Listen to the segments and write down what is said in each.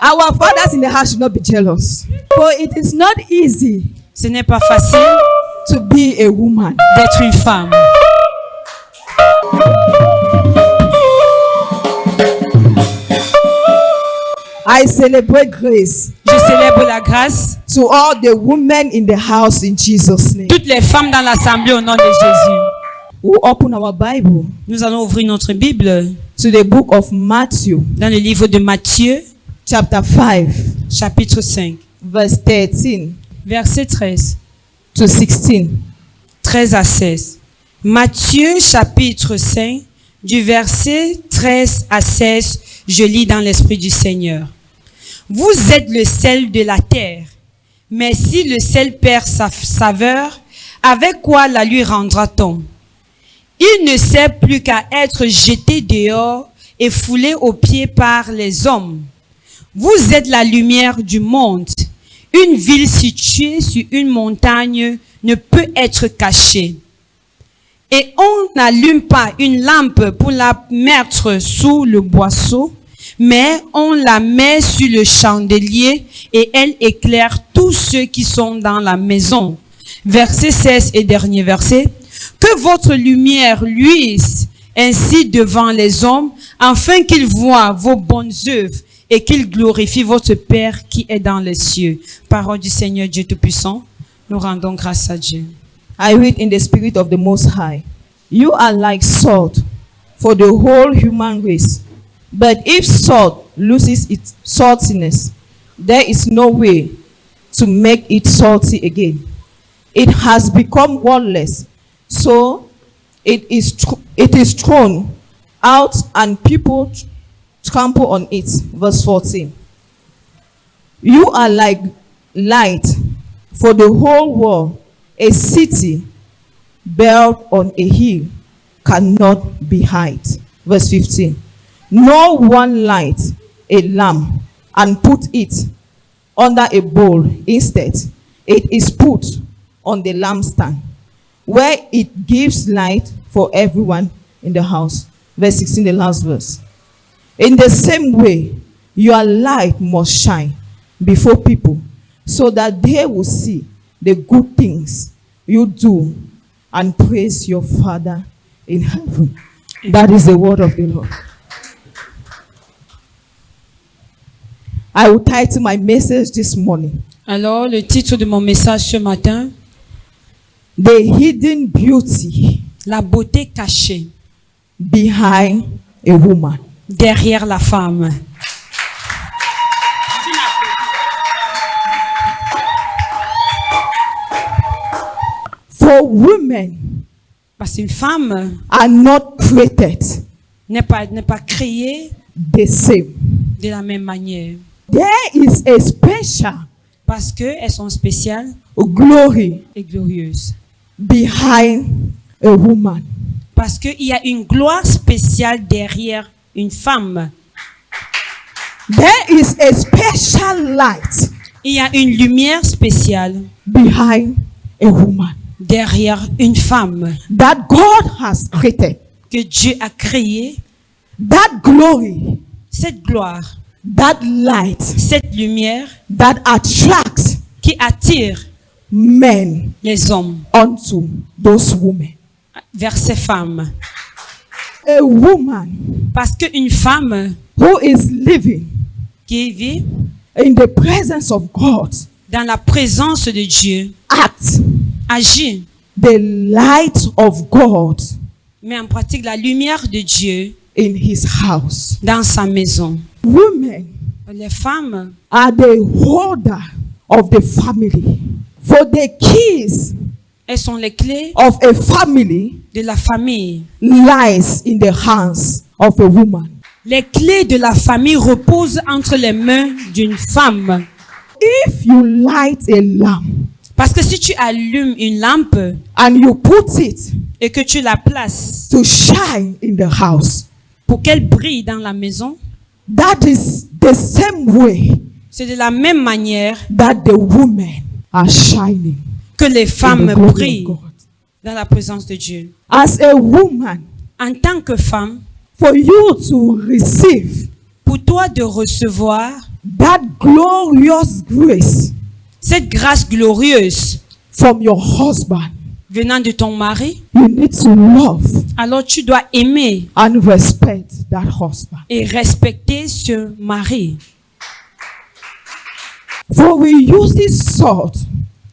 Our fathers in the house should not be jealous. For it is not easy Ce n'est pas facile to be a woman. d'être une femme. I celebrate grace Je célèbre la grâce. to all the women in the house in Jesus' name. Toutes les femmes dans l'assemblée au nom de Jésus. We open our Bible Nous allons ouvrir notre Bible to the book of Matthew, dans le livre de Matthieu, chapter 5, chapitre 5, verse 13 verset 13. to 16. 13 à 16. Matthieu chapitre 5, du verset 13 à 16, je lis dans l'Esprit du Seigneur. Vous êtes le sel de la terre, mais si le sel perd sa saveur, avec quoi la lui rendra-t-on? Il ne sert plus qu'à être jeté dehors et foulé aux pieds par les hommes. Vous êtes la lumière du monde. Une ville située sur une montagne ne peut être cachée. Et on n'allume pas une lampe pour la mettre sous le boisseau, mais on la met sur le chandelier et elle éclaire tous ceux qui sont dans la maison. Verset 16 et dernier verset. Que votre lumière luise ainsi devant les hommes, afin qu'ils voient vos bonnes œuvres et qu'ils glorifient votre Père qui est dans les cieux. Parole du Seigneur Dieu Tout-Puissant, nous rendons grâce à Dieu. I read in the spirit of the Most High. You are like salt for the whole human race. But if salt loses its saltiness, there is no way to make it salty again. It has become worthless, so it is thrown out and people trample on it. Verse 14. You are like light for the whole world. A city built on a hill cannot be hid. Verse 15. No one lights a lamp and put it under a bowl. Instead, it is put on the lampstand, where it gives light for everyone in the house. Verse 16, the last verse. In the same way, your light must shine before people, so that they will see the good things you do and praise your Father in heaven. That is the word of the Lord. I will title my message this morning, Alors, le titre de mon message ce matin, The Hidden Beauty la beauté cachée Behind a Woman. derrière la femme. For women Parce qu'une femme are not created n'est pas créée the same. de la même manière. There is a special Parce qu'elles sont spéciales glory et glorieuses. behind a woman. Parce qu'il y a une gloire spéciale derrière une femme. There is a special light Il y a une lumière spéciale behind a woman derrière une femme that God has created. que Dieu a créée. That glory, Cette gloire, that light cette lumière that attracts qui attire men les hommes unto those women. vers ces femmes. A woman Parce qu'une femme who is living qui vit in the presence of God dans la présence de Dieu acts agit, the light of God mais en pratique la lumière de Dieu in his house. dans sa maison. Women Les femmes are the holder of the family. For the keys elles sont les clés of a family de la famille. lies in the hands of a woman. Les clés de la famille reposent entre les mains d'une femme. If you light a lamp Parce que si tu allumes une lampe and you put it et que tu la places to shine in the house, pour qu'elle brille dans la maison, that is the same way c'est de la même manière that the women are shining que les in femmes the glory brillent of God. dans la présence de Dieu. As a woman, En tant que femme, for you to receive pour toi de recevoir that glorious grace cette grâce glorieuse from your husband, venant de ton mari, you need to love alors tu dois aimer and respect that husband. et respecter ce mari. For we use this salt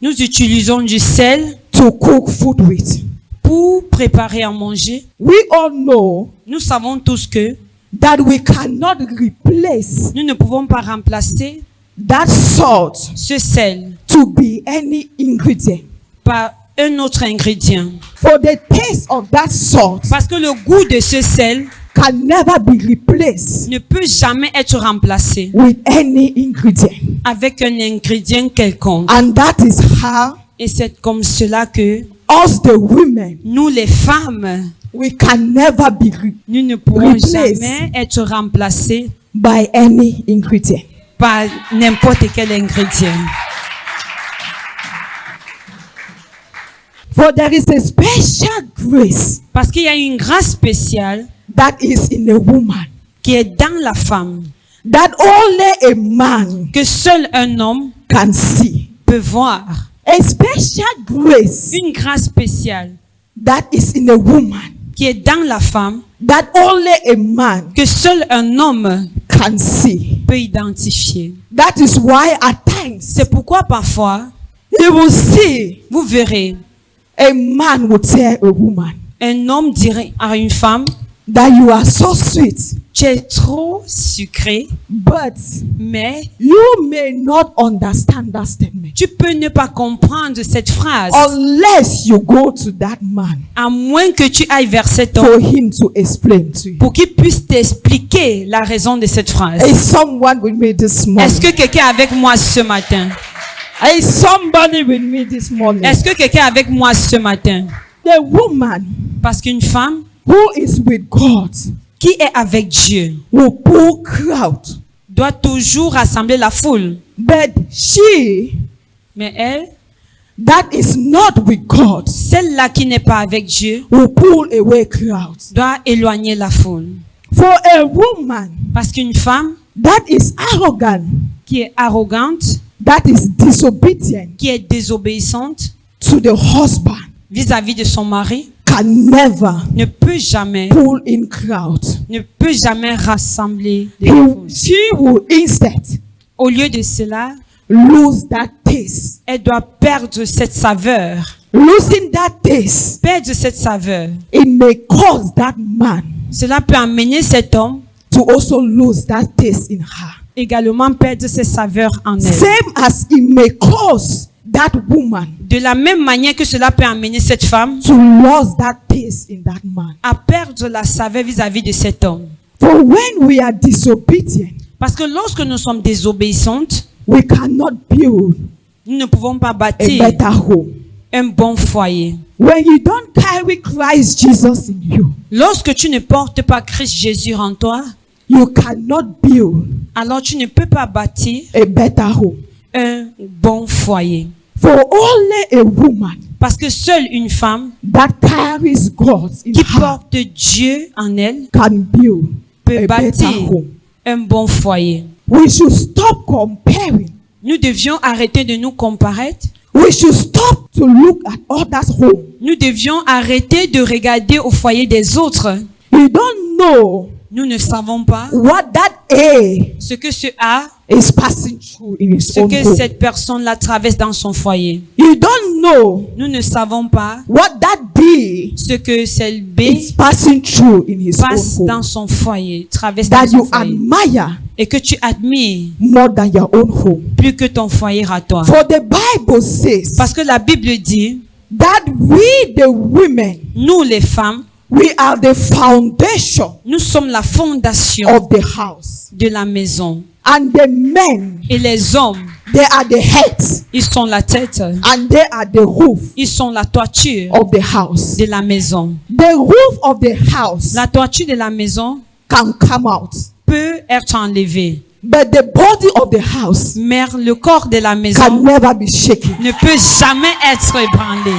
Nous utilisons du sel to cook food with. pour préparer à manger. We all know Nous savons tous que that we cannot replace nous ne pouvons pas remplacer that salt ce sel to be any ingredient. par un autre ingrédient. For the taste of that salt Parce que le goût de ce sel can never be replaced ne peut jamais être remplacé with any ingredient. avec un ingrédient quelconque. And that is how Et c'est comme cela que us the women, nous les femmes, we can never be nous ne pourrons Replace. jamais être remplacés by any ingredient. par n'importe quel ingrédient. For there is a special grace Parce qu'il y a une grâce spéciale that is in a woman qui est dans la femme, that only a man que seul un homme can see. peut voir. A special grace Une grâce spéciale that is in a woman qui est dans la femme, that only a man que seul un homme can see. peut identifier. That is why at times C'est pourquoi parfois, you will see vous verrez, a man will tell a woman un homme dirait à une femme, that you are so sweet, tu es trop sucré, but mais you may not understand that statement tu peux ne pas comprendre cette phrase unless you go to that man à moins que tu ailles vers cet for homme him to explain to you. pour qu'il puisse t'expliquer la raison de cette phrase. Is someone with me this morning? Est-ce que quelqu'un est avec moi ce matin? Is somebody with me this morning? Est-ce que quelqu'un est avec moi ce matin? The woman Parce qu'une femme who is with God qui est avec Dieu will pull crowd, doit toujours rassembler la foule. but she Mais elle, that is not with God celle-là qui n'est pas avec Dieu, will pull away crowd. doit éloigner la foule. For a woman Parce qu'une femme that is arrogant, qui est arrogante, that is disobedient qui est désobéissante to the husband, vis-à-vis de son mari, can never ne peut jamais rassembler des foules. She will instead Au lieu de cela, lose that taste. elle doit perdre cette saveur. Losing that taste, Perdre cette saveur. it may cause that man Cela peut amener cet homme to also lose that taste in her. également perdre ses saveurs en elle. Same as it may cause that woman De la même manière que cela peut amener cette femme to lose that taste in that man. à perdre la saveur vis-à-vis de cet homme. For when we are disobedient, Parce que lorsque nous sommes désobéissantes, we cannot build nous ne pouvons pas a bâtir better home. un bon foyer. When you don't carry Christ Jesus in you, Lorsque tu ne portes pas Christ Jésus en toi, you cannot build alors tu ne peux pas bâtir a better home. un bon foyer. For only a woman Parce que seule une femme that carries God in qui her porte Dieu en elle can build peut a better bâtir home. un bon foyer. We should stop comparing. Nous devions arrêter de nous comparer. We should stop to look at others' home. Nous devions arrêter de regarder au foyer des autres. You don't know Nous ne savons pas what that A ce que ce A, is passing through in his ce own que home. cette personne-là traverse dans son foyer. You don't know Nous ne savons pas what that B ce que celle B is passing through in his passe own dans home. son foyer, traverse dans That son you foyer. admire Et que tu admires more than your own home. plus que ton foyer à toi. For the Bible says Parce que la Bible dit, that we the women, nous les femmes, we are the foundation nous sommes la fondation of the house. de la maison. And the men, Et les hommes, they are the heads. ils sont la tête, And they are the roof ils sont la toiture of the house. de la maison. The roof of the house La toiture de la maison can come out, peut être enlevée, but the body of the house mais le corps de la can maison never be shaken. ne peut jamais être ébranlé.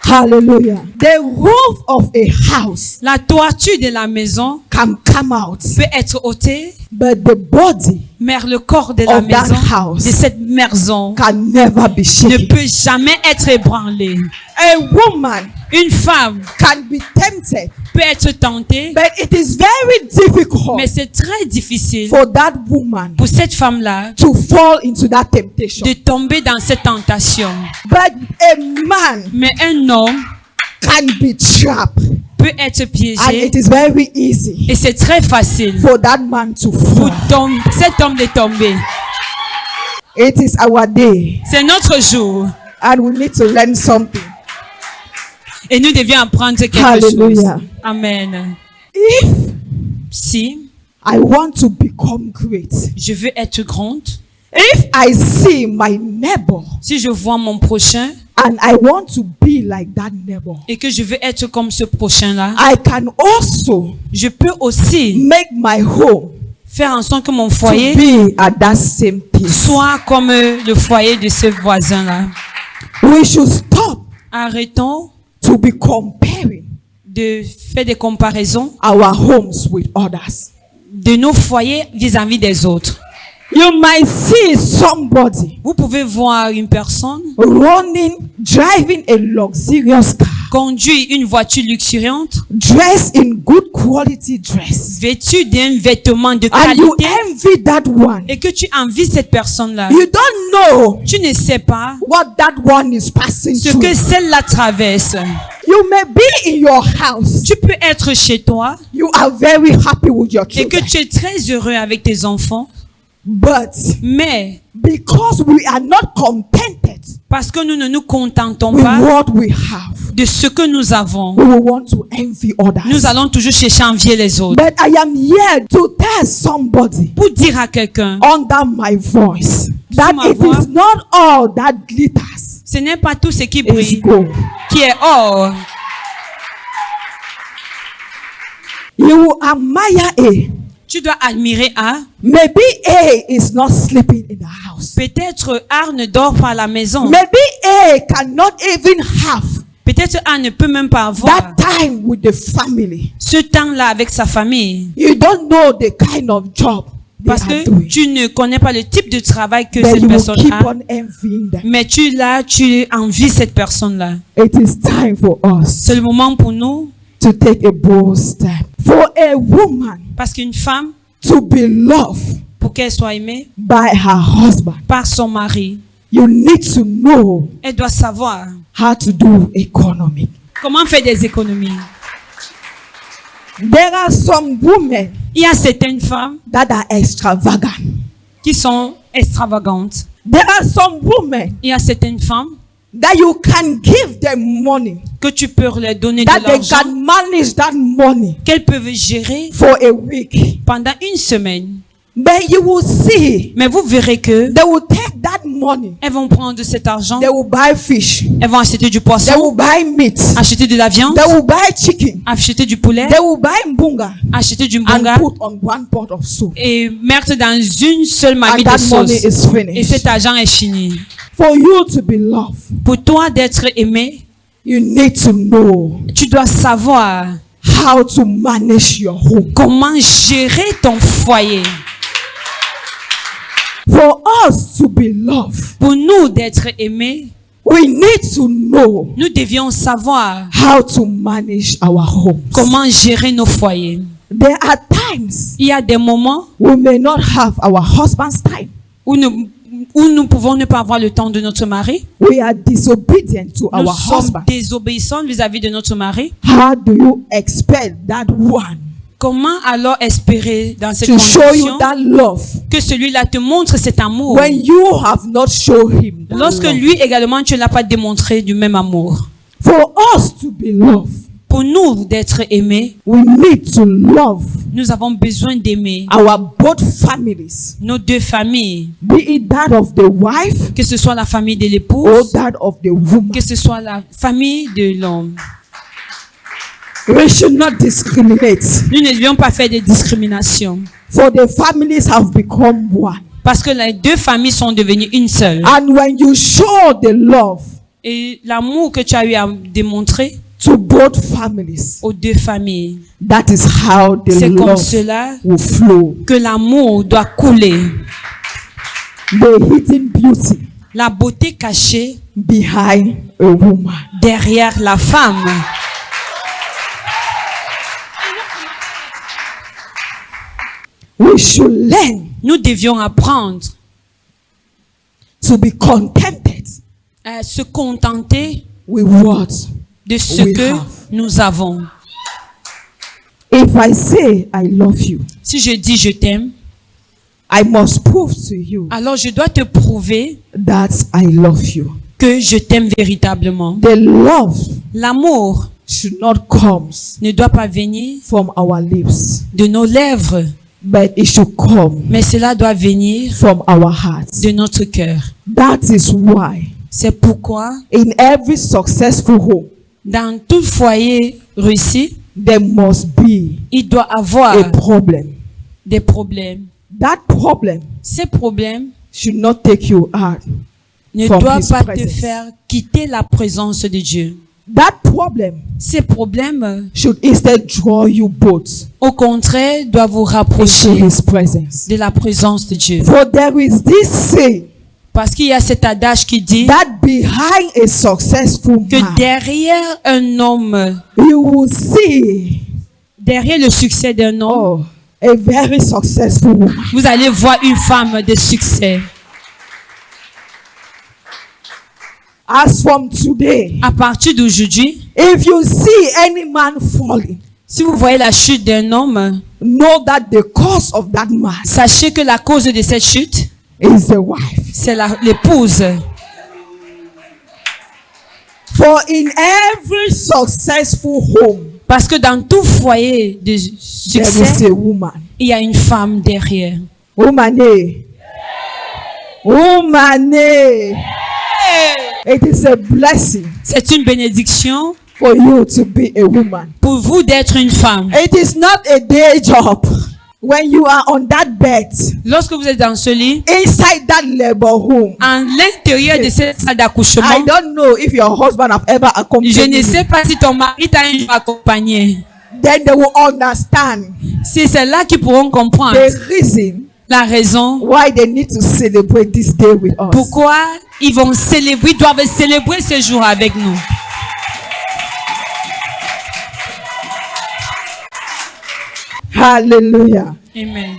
Hallelujah. The roof of a house La toiture de la maison can come out, peut être ôtée, but the body mais le corps de la of that maison, house de cette maison, can never be ne shaken. peut jamais être ébranlé. A woman Une femme can be tempted, peut être tentée, but it is very difficult mais c'est très difficile for that woman pour cette femme-là to fall into that temptation. de tomber dans cette tentation. But a man Mais un homme can be trapped, peut être and piégé it is very easy et c'est très facile for that man to pour fall. cet homme de tomber. It is our day, C'est notre jour and we need to learn something. et nous devions apprendre quelque Hallelujah. chose. Amen. If Si I want to become great, je veux être grande, if I see my neighbor si je vois mon prochain and I want to be like that neighbor, et que je veux être comme ce prochain-là, I can also je peux aussi make my home faire en sorte que mon to foyer be at that same place. soit comme le foyer de ce voisin-là. We should stop Arrêtons to be comparing de faire des comparaisons our homes with others. de nos foyers vis-à-vis des autres. You might see somebody Vous pouvez voir une personne driving a luxurious car, conduire une voiture luxuriante, dressed in good quality dress, vêtue d'un vêtement de and you qualité, envy that one. et que tu envies cette personne-là. You don't know Tu ne sais pas what that one is passing ce through. que celle-là traverse. You may be in your house. Tu peux être chez toi You are very happy with your et que children. tu es très heureux avec tes enfants, But mais because we are not contented parce que nous ne nous contentons with pas what we have, de ce que nous avons, we will want to envy others. nous allons toujours chercher à envier les autres. But I am here to tell somebody Pour dire à quelqu'un, under my voice that ma it voix, is not all that glitters ce n'est pas tout ce qui is brille gold. qui est or. You will admire A. Tu dois admirer A. Maybe A is not sleeping in the house. Peut-être A ne dort pas à la maison. Maybe A cannot even have Peut-être A ne peut même pas avoir that time with the family. ce temps-là avec sa famille. You don't know the kind of job they Parce are que doing. tu ne connais pas le type de travail que Then cette you will personne keep a. on envying them. Mais tu envies cette personne-là. It is time for us C'est le moment pour nous, to take a bold step. For a woman parce qu'une femme, to be loved pour qu'elle soit aimée by her husband, par son mari, you need to know elle doit savoir how to do economy. comment faire des économies. There are some women Il y a certaines femmes that are extravagant. qui sont extravagantes. There are some women Il y a certaines femmes that you can give them money, que tu peux leur donner de that they l'argent, can manage that money qu'elles peuvent gérer for a week. pendant une semaine. But you will see Mais vous verrez que they will take that money, elles vont prendre cet argent, they will buy fish, elles vont acheter du they poisson, will buy meat, acheter de la viande, they will buy chicken, acheter du poulet, they will buy mbunga acheter du and mbonga put on one pot of soup. et mettre dans une seule And marmite de that money sauce. is Et finished. cet argent est fini. For you to be loved, Pour toi d'être aimé, you need to know tu dois savoir how to manage your home. comment gérer ton foyer. For us to be loved, Pour nous d'être aimés, we need to know nous devions savoir how to manage our homes. comment gérer nos foyers. There are times Il y a des moments we may not have our husband's time. où nous pouvons ne pas avoir le temps de notre mari. We are disobedient to Nous our sommes husband. désobéissants vis-à-vis de notre mari. How do you expect that one Comment alors espérer dans cette to show you condition that love que celui-là te montre cet amour when you have not shown him that lorsque love? lui également tu ne l'as pas démontré du même amour? For us to be loved, Pour nous d'être aimés, we need to love nous avons besoin d'aimer our both families, nos deux familles, be it that of the wife que ce soit la famille de or l'épouse, that of the woman. que ce soit la famille de l'homme. We should not discriminate, Nous ne devions pas faire de discrimination for the families have become one. parce que les deux familles sont devenues une seule. And when you show the love, Et l'amour que tu as eu à démontrer to both families. aux deux familles. That is how the C'est comme love cela will flow. que l'amour doit couler. The hidden beauty La beauté cachée behind a woman. derrière la femme. We should learn Nous devions apprendre to be contented à se contenter with what. de ce We que have. nous avons. If I say I love you, Si je dis je t'aime, I must prove to you alors je dois te prouver that I love you. que je t'aime véritablement. The love L'amour should not come ne doit pas venir from our lips, de nos lèvres, but it should come mais cela doit venir from our hearts. de notre cœur. That is why C'est pourquoi in every successful home, dans tout foyer réussi, there must be il doit avoir a problem. des problèmes. That problem Ces problèmes should not take you out. ne From doivent his pas te presence. faire quitter la présence de Dieu. That problem Ces problèmes, should instead draw you both au contraire, doivent vous into rapprocher his presence. de la présence de Dieu. For there is this saying Parce qu'il y a cet adage qui dit that behind a successful que man, derrière un homme, you will see derrière le succès d'un homme, a very successful woman. vous allez voir une femme de succès. As from today, À partir d'aujourd'hui, if you see any man falling, si vous voyez la chute d'un homme, know that the cause of that man sachez que la cause de cette chute, is the wife. c'est l'épouse. For in every successful home, Parce que dans tout foyer de there is succès, a woman. il y a une femme derrière. Woman, woman, it is a blessing C'est une bénédiction for you to be a woman. pour vous d'être une femme. It is not a day job. When you are on that bed, Lorsque vous êtes dans ce lit, inside that labor room, en l'intérieur de cette salle I d'accouchement, don't know if your husband have ever je accompanied ne you. sais pas si ton mari t'a un jour accompagné. Then they will understand C'est celle-là qui pourront comprendre the reason la raison why they need to celebrate this day with us. pourquoi ils vont célébrer, ils doivent célébrer ce jour avec nous. Hallelujah. Amen.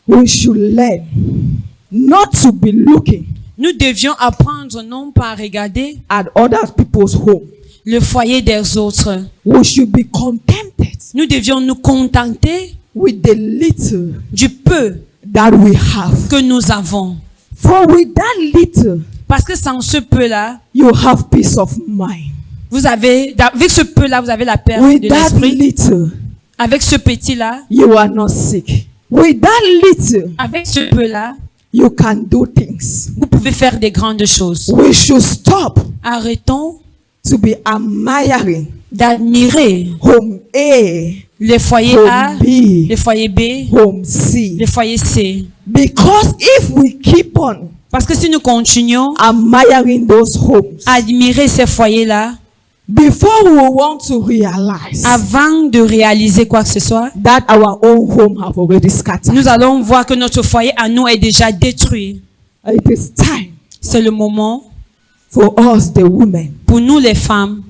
We should learn not to be looking Nous devions apprendre non pas à regarder at other people's home. le foyer des autres. We should be contented Nous devions nous contenter with the little du peu that we have. que nous avons. For with that little, Parce que sans ce peu-là, you have peace of mind. vous avez, avec ce peu-là, vous avez la paix With de that l'esprit. little, Avec ce petit-là, you are not sick. With that little, avec ce peu-là, you can do things. vous pouvez faire des grandes choses. We should stop Arrêtons to be admiring d'admirer home A, les foyers A, home B, les foyers B, home C. les foyers C. Because if we keep on Parce que si nous continuons admiring those homes, à admirer ces foyers-là, before we want to realize avant de réaliser quoi que ce soit, that our own home have already scattered, nous allons voir que notre foyer à nous est déjà détruit. it is time C'est le moment for us, the women, pour nous les femmes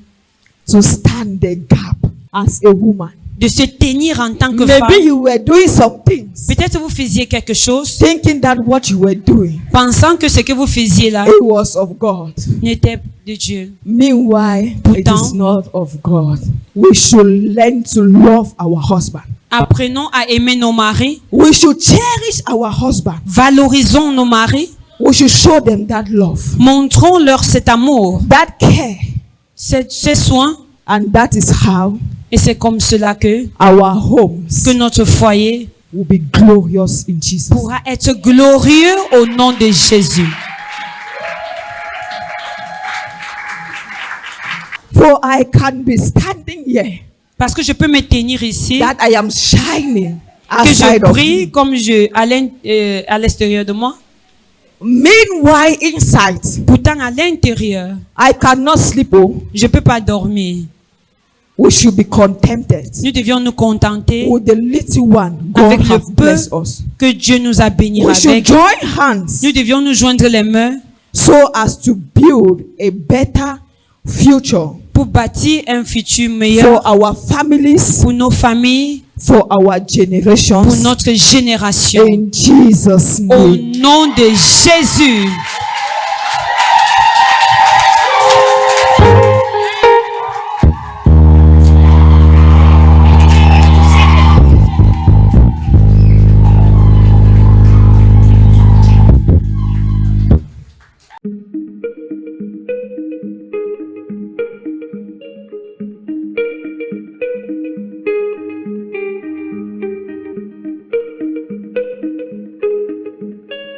to stand the gap as a woman. de se tenir en tant que Maybe femmes. you were doing some things, Peut-être vous faisiez quelque chose thinking that what you were doing, pensant que ce que vous faisiez là it was of God. n'était de Dieu. Meanwhile, it Pourtant, is not of God. We should learn to love our husband. Apprenons à aimer nos maris, We should cherish our husband. valorisons nos maris, We should show them that love, montrons-leur cet amour, that care. ces soins, And that is how et c'est comme cela que our homes notre foyer will be glorious in Jesus. pourra être glorieux au nom de Jésus. For I can be standing here, Parce que je peux me tenir ici, that I am shining que je outside of brille me. comme à l'extérieur de moi, Meanwhile, inside, Pourtant, à l'intérieur, I cannot sleep. Oh, je ne peux pas dormir. we should be contented Nous devions nous contenter with the little one God avec le has peu blessed us. que Dieu nous a bénis We should avec. join hands Nous devions nous joindre les mains so as to build a better future pour bâtir un futur for meilleur our families, pour nos familles, for our pour generations. notre génération. In Jesus' Au name. nom de Jésus.